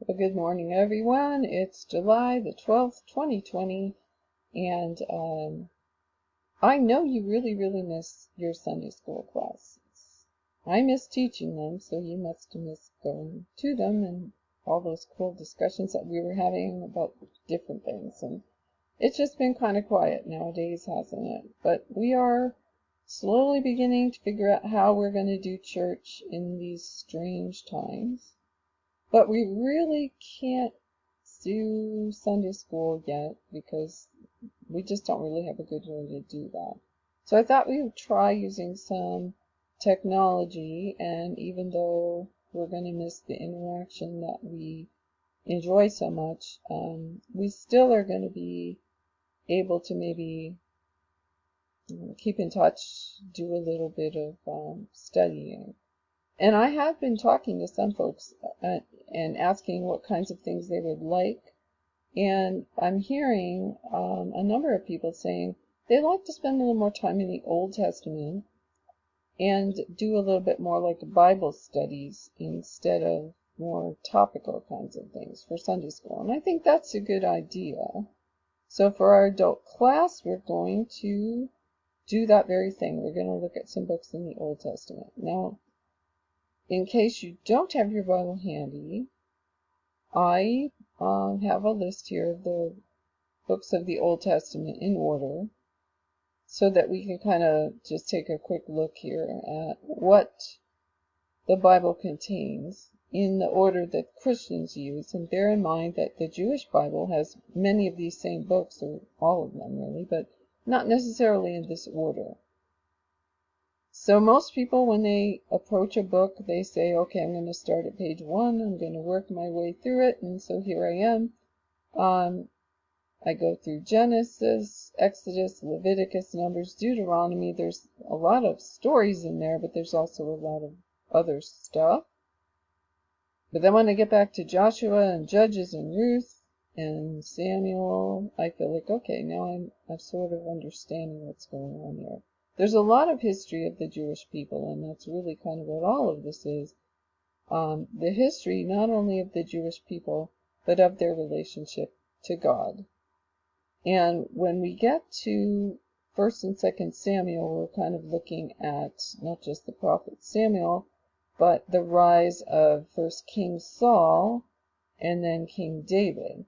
Well, good morning, everyone. It's July the 12th, 2020, and I know you really miss your Sunday school classes. I miss teaching them, so you must miss going to them and all those cool discussions that we were having about different things. And it's just been kind of quiet nowadays, hasn't it? But we are slowly beginning to figure out how we're going to do church in these strange times. But we really can't do Sunday school yet because we just don't really have a good way to do that. So I thought we would try using some technology, and even though we're going to miss the interaction that we enjoy so much, we still are going to be able to maybe keep in touch, do a little bit of studying. And I have been talking to some folks and asking what kinds of things they would like. And I'm hearing a number of people saying they like to spend a little more time in the Old Testament and do a little bit more like Bible studies instead of more topical kinds of things for Sunday school. And I think that's a good idea. So for our adult class, we're going to do that very thing. We're going to look at some books in the Old Testament. Now, in case you don't have your Bible handy, I have a list here of the books of the Old Testament in order so that we can kind of just take a quick look here at what the Bible contains in the order that Christians use. And bear in mind that the Jewish Bible has many of these same books, or all of them really, but not necessarily in this order. So most people, when they approach a book, they say, okay, I'm going to start at page 1. I'm going to work my way through it. And so here I am. I go through Genesis, Exodus, Leviticus, Numbers, Deuteronomy. There's a lot of stories in there, but there's also a lot of other stuff. But then when I get back to Joshua and Judges and Ruth and Samuel, I feel like, okay, now I'm sort of understanding what's going on here. There's a lot of history of the Jewish people, and that's really kind of what all of this is. The history not only of the Jewish people, but of their relationship to God. And when we get to 1st and 2nd Samuel, we're kind of looking at not just the prophet Samuel, but the rise of first King Saul and then King David.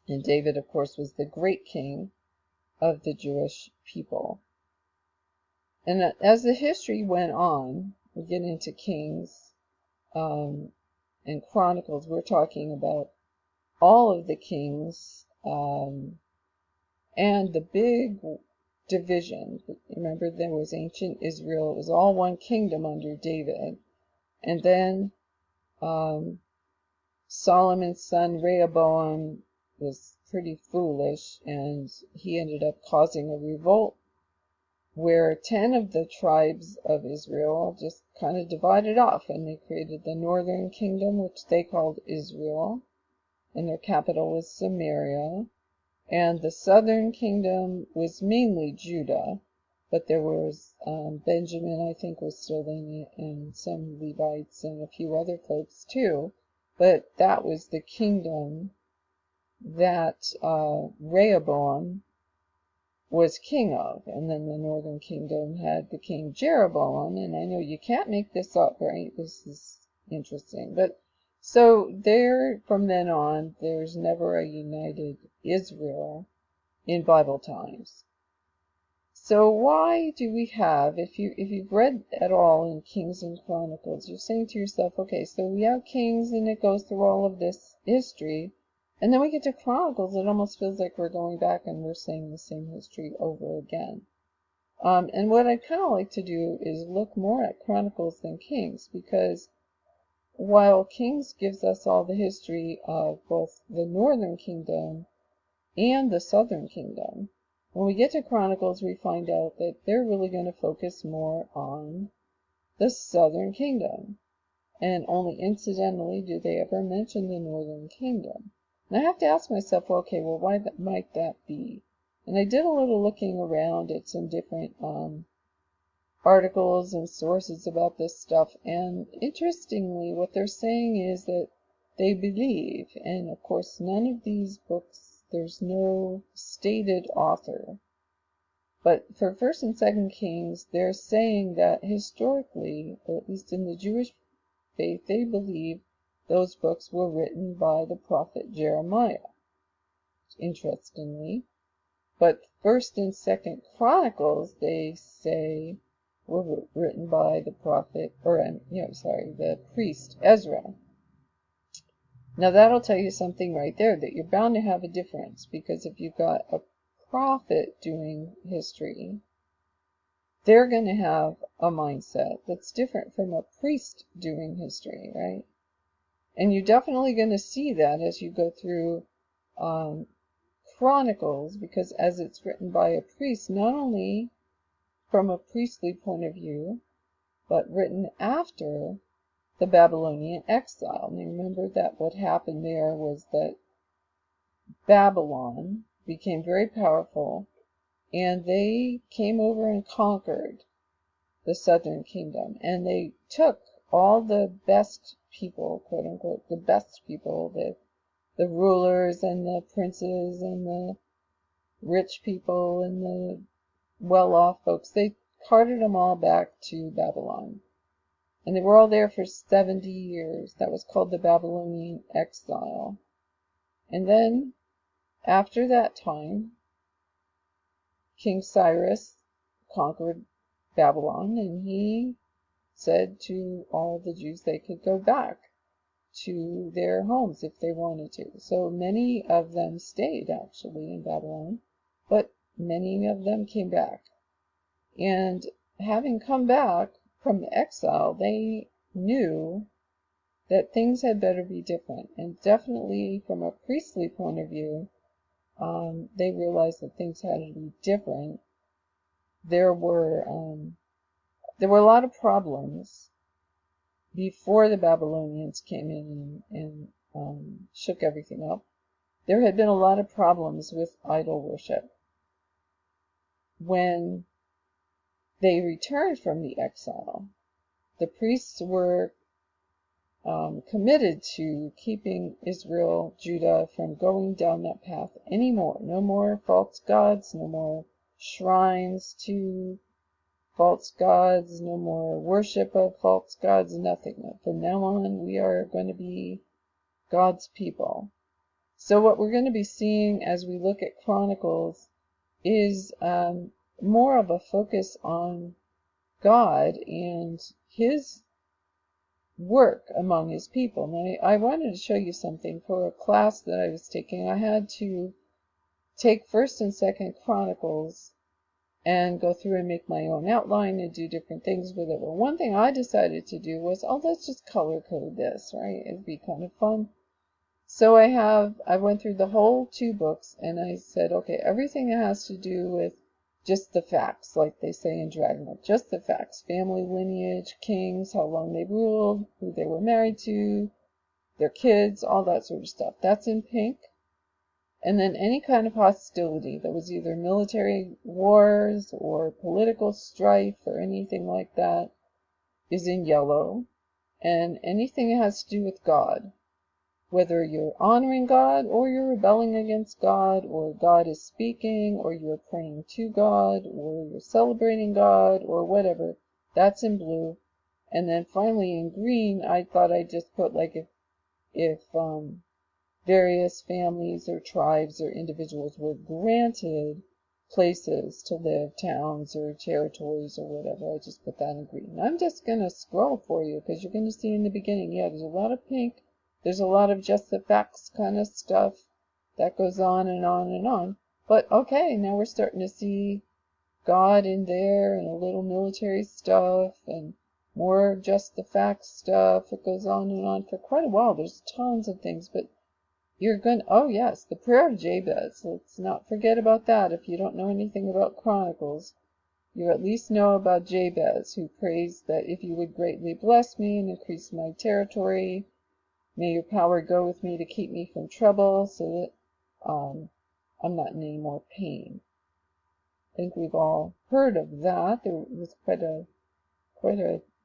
And David, of course, was the great king of the Jewish people. And as the history went on, we get into Kings and Chronicles. We're talking about all of the kings and the big division. Remember, there was ancient Israel. It was all one kingdom under David. And then Solomon's son Rehoboam was pretty foolish, and he ended up causing a revolt where 10 of the tribes of Israel just kind of divided off, and they created the northern kingdom, which they called Israel, and their capital was Samaria. And the southern kingdom was mainly Judah, but there was Benjamin, I think, was still in it, and some Levites and a few other folks too. But that was the kingdom that Rehoboam was king of. And then the northern kingdom had the king Jeroboam. And I know you can't make this up, right? This is interesting. But so there, from then on, there's never a united Israel in Bible times. So why do we have, if you've read at all in Kings and Chronicles, you're saying to yourself, okay, so we have Kings and it goes through all of this history, and then we get to Chronicles, it almost feels like we're going back and we're saying the same history over again. And what I'd kind of like to do is look more at Chronicles than Kings, because while Kings gives us all the history of both the northern kingdom and the southern kingdom, when we get to Chronicles, we find out that they're really going to focus more on the southern kingdom. And only incidentally do they ever mention the northern kingdom. And I have to ask myself, okay, well, why might that be? And I did a little looking around at some different articles and sources about this stuff. And interestingly, what they're saying is that they believe. And of course, none of these books, there's no stated author. But for 1st and 2nd Kings, they're saying that historically, or at least in the Jewish faith, they believe those books were written by the prophet Jeremiah, interestingly. But 1st and 2nd Chronicles, they say, were written by the prophet, or the priest Ezra. Now that'll tell you something right there, that you're bound to have a difference, because if you've got a prophet doing history, they're going to have a mindset that's different from a priest doing history, right? And you're definitely going to see that as you go through Chronicles, because as it's written by a priest, not only from a priestly point of view, but written after the Babylonian exile. And remember that what happened there was that Babylon became very powerful, and they came over and conquered the southern kingdom, and they took all the best people, quote unquote, the best people, the rulers and the princes and the rich people and the well-off folks. They carted them all back to Babylon. And they were all there for 70 years. That was called the Babylonian exile. And then, after that time, King Cyrus conquered Babylon, and he said to all the Jews they could go back to their homes if they wanted to. So many of them stayed, actually, in Babylon, but many of them came back. And having come back from the exile, they knew that things had better be different. And definitely from a priestly point of view, they realized that things had to be different. There were a lot of problems before the Babylonians came in and shook everything up. There had been a lot of problems with idol worship. When they returned from the exile, the priests were committed to keeping Israel, Judah, from going down that path anymore. No more false gods, no more shrines to false gods, no more worship of false gods, nothing. From now on, we are going to be God's people. So what we're going to be seeing as we look at Chronicles is more of a focus on God and his work among his people. Now, I wanted to show you something. For a class that I was taking, I had to take 1st and 2nd Chronicles and go through and make my own outline and do different things with it. Well, one thing I decided to do was, let's just color code this, right? It'd be kind of fun. So I went through the whole 2 books, and I said, okay, everything that has to do with just the facts, like they say in Dragnet, just the facts, family lineage, kings, how long they ruled, who they were married to, their kids, all that sort of stuff. That's in pink. And then any kind of hostility that was either military wars or political strife or anything like that is in yellow. And anything that has to do with God, whether you're honoring God or you're rebelling against God, or God is speaking, or you're praying to God, or you're celebrating God, or whatever, that's in blue. And then finally in green, I thought I'd just put, like, if various families or tribes or individuals were granted places to live, towns or territories or whatever, I just put that in green. I'm just going to scroll for you, because you're going to see in the beginning, there's a lot of pink. There's a lot of just the facts kind of stuff that goes on and on and on. But okay, now we're starting to see God in there, and a little military stuff, and more just the facts stuff. It goes on and on for quite a while. There's tons of things, but you're going to, oh yes, the prayer of Jabez. Let's not forget about that. If you don't know anything about Chronicles, you at least know about Jabez, who prays that if you would greatly bless me and increase my territory, may your power go with me to keep me from trouble, so that I'm not in any more pain. I think we've all heard of that. There was quite a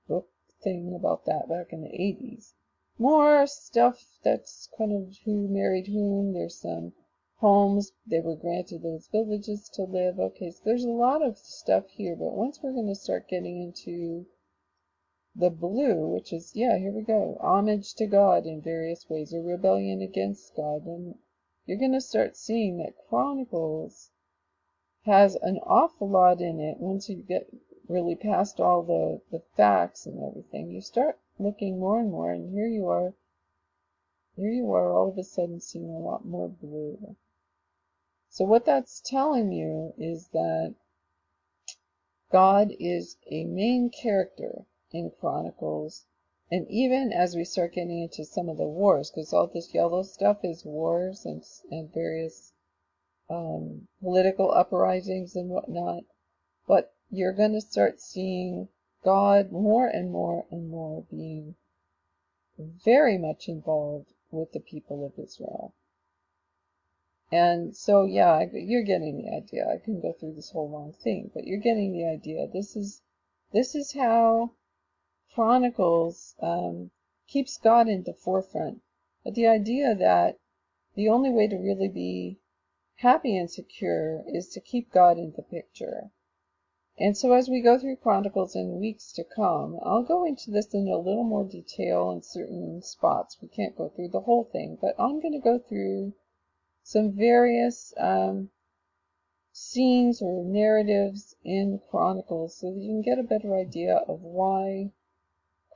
book thing about that back in the 80s. more stuff that's kind of who married whom. There's some homes. They were granted those villages to live. Okay, so there's a lot of stuff here, but once we're going to start getting into the blue, which is, yeah, here we go, homage to God in various ways, or rebellion against God, and you're going to start seeing that Chronicles has an awful lot in it. Once you get really past all the facts and everything, you start looking more and more, and here you are all of a sudden seeing a lot more blue. So what that's telling you is that God is a main character in Chronicles, and even as we start getting into some of the wars, because all this yellow stuff is wars and various political uprisings and whatnot, but you're going to start seeing God more and more and more being very much involved with the people of Israel. And so, yeah, you're getting the idea. I can go through this whole long thing, but you're getting the idea. This is how Chronicles keeps God in the forefront. But the idea that the only way to really be happy and secure is to keep God in the picture. And so as we go through Chronicles in weeks to come, I'll go into this in a little more detail in certain spots. We can't go through the whole thing, but I'm going to go through some various scenes or narratives in Chronicles so that you can get a better idea of why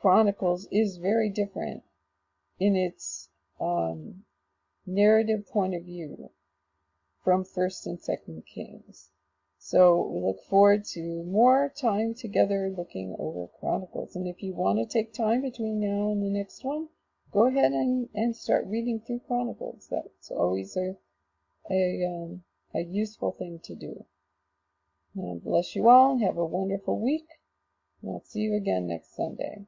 Chronicles is very different in its narrative point of view from 1st and 2nd Kings. So we look forward to more time together looking over Chronicles. And if you want to take time between now and the next one, go ahead and start reading through Chronicles. That's always a useful thing to do. And bless you all and have a wonderful week. And I'll see you again next Sunday.